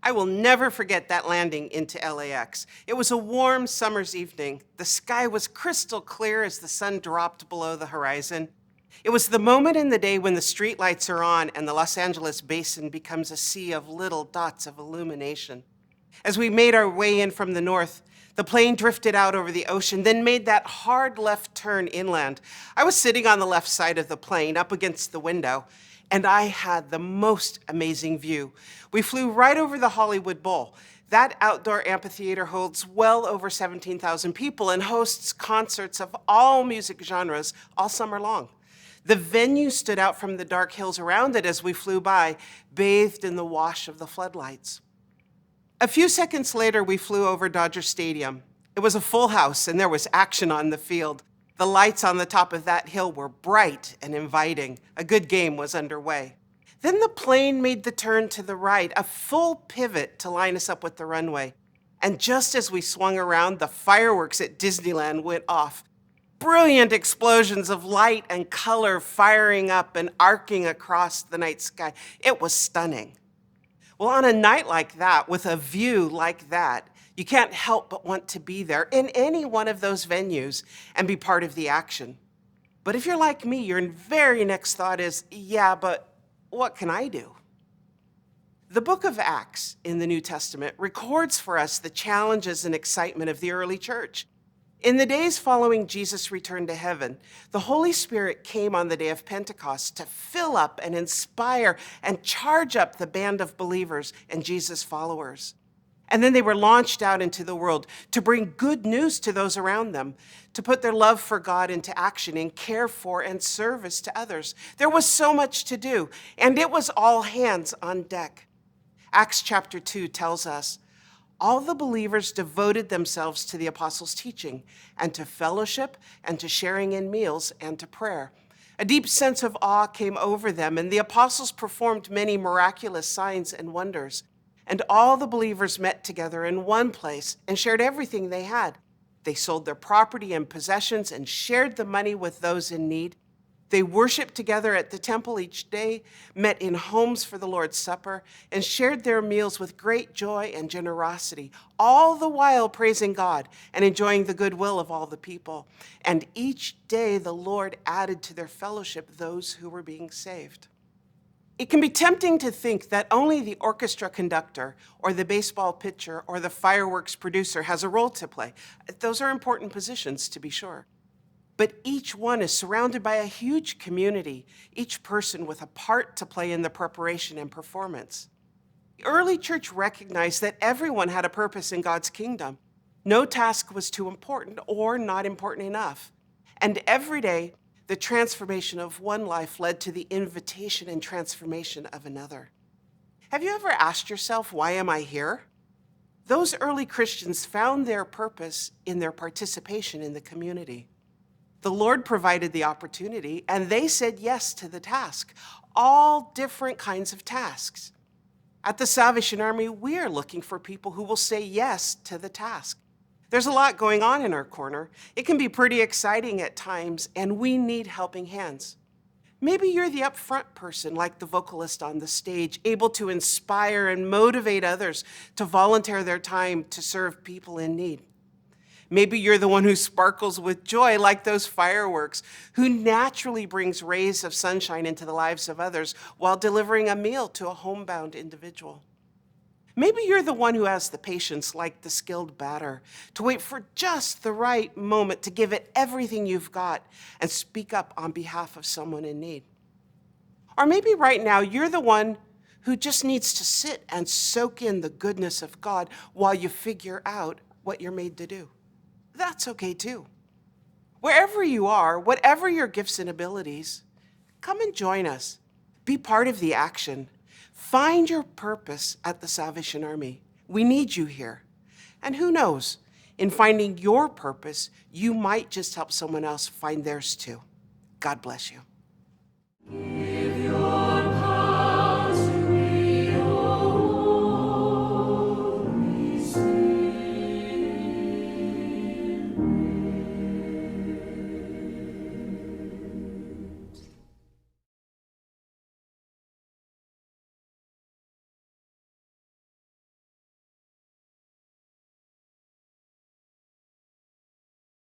I will never forget that landing into LAX. It was a warm summer's evening. The sky was crystal clear as the sun dropped below the horizon. It was the moment in the day when the streetlights are on and the Los Angeles basin becomes a sea of little dots of illumination. As we made our way in from the north, the plane drifted out over the ocean, then made that hard left turn inland. I was sitting on the left side of the plane, up against the window, and I had the most amazing view. We flew right over the Hollywood Bowl. That outdoor amphitheater holds well over 17,000 people and hosts concerts of all music genres all summer long. The venue stood out from the dark hills around it as we flew by, bathed in the wash of the floodlights. A few seconds later, we flew over Dodger Stadium. It was a full house, and there was action on the field. The lights on the top of that hill were bright and inviting. A good game was underway. Then the plane made the turn to the right, a full pivot to line us up with the runway. And just as we swung around, the fireworks at Disneyland went off. Brilliant explosions of light and color firing up and arcing across the night sky. It was stunning. Well, on a night like that, with a view like that, you can't help but want to be there in any one of those venues and be part of the action. But if you're like me, your very next thought is, yeah, but what can I do? The book of Acts in the New Testament records for us the challenges and excitement of the early church. In the days following Jesus' return to heaven, the Holy Spirit came on the day of Pentecost to fill up and inspire and charge up the band of believers and Jesus' followers. And then they were launched out into the world to bring good news to those around them, to put their love for God into action in care for and service to others. There was so much to do, and it was all hands on deck. Acts chapter 2 tells us, all the believers devoted themselves to the apostles' teaching and to fellowship and to sharing in meals and to prayer. A deep sense of awe came over them, and the apostles performed many miraculous signs and wonders. And all the believers met together in one place and shared everything they had. They sold their property and possessions and shared the money with those in need. They worshiped together at the temple each day, met in homes for the Lord's Supper, and shared their meals with great joy and generosity, all the while praising God and enjoying the goodwill of all the people. And each day the Lord added to their fellowship those who were being saved. It can be tempting to think that only the orchestra conductor or the baseball pitcher or the fireworks producer has a role to play. Those are important positions, to be sure. But each one is surrounded by a huge community, each person with a part to play in the preparation and performance. The early church recognized that everyone had a purpose in God's kingdom. No task was too important or not important enough. And every day, the transformation of one life led to the invitation and transformation of another. Have you ever asked yourself, why am I here? Those early Christians found their purpose in their participation in the community. The Lord provided the opportunity, and they said yes to the task, all different kinds of tasks. At the Salvation Army, we are looking for people who will say yes to the task. There's a lot going on in our corner. It can be pretty exciting at times, and we need helping hands. Maybe you're the upfront person, like the vocalist on the stage, able to inspire and motivate others to volunteer their time to serve people in need. Maybe you're the one who sparkles with joy, like those fireworks, who naturally brings rays of sunshine into the lives of others while delivering a meal to a homebound individual. Maybe you're the one who has the patience, like the skilled batter, to wait for just the right moment to give it everything you've got and speak up on behalf of someone in need. Or maybe right now you're the one who just needs to sit and soak in the goodness of God while you figure out what you're made to do. That's okay too. Wherever you are, whatever your gifts and abilities, come and join us. Be part of the action. Find your purpose at the Salvation Army. We need you here. And who knows, in finding your purpose, you might just help someone else find theirs too. God bless you.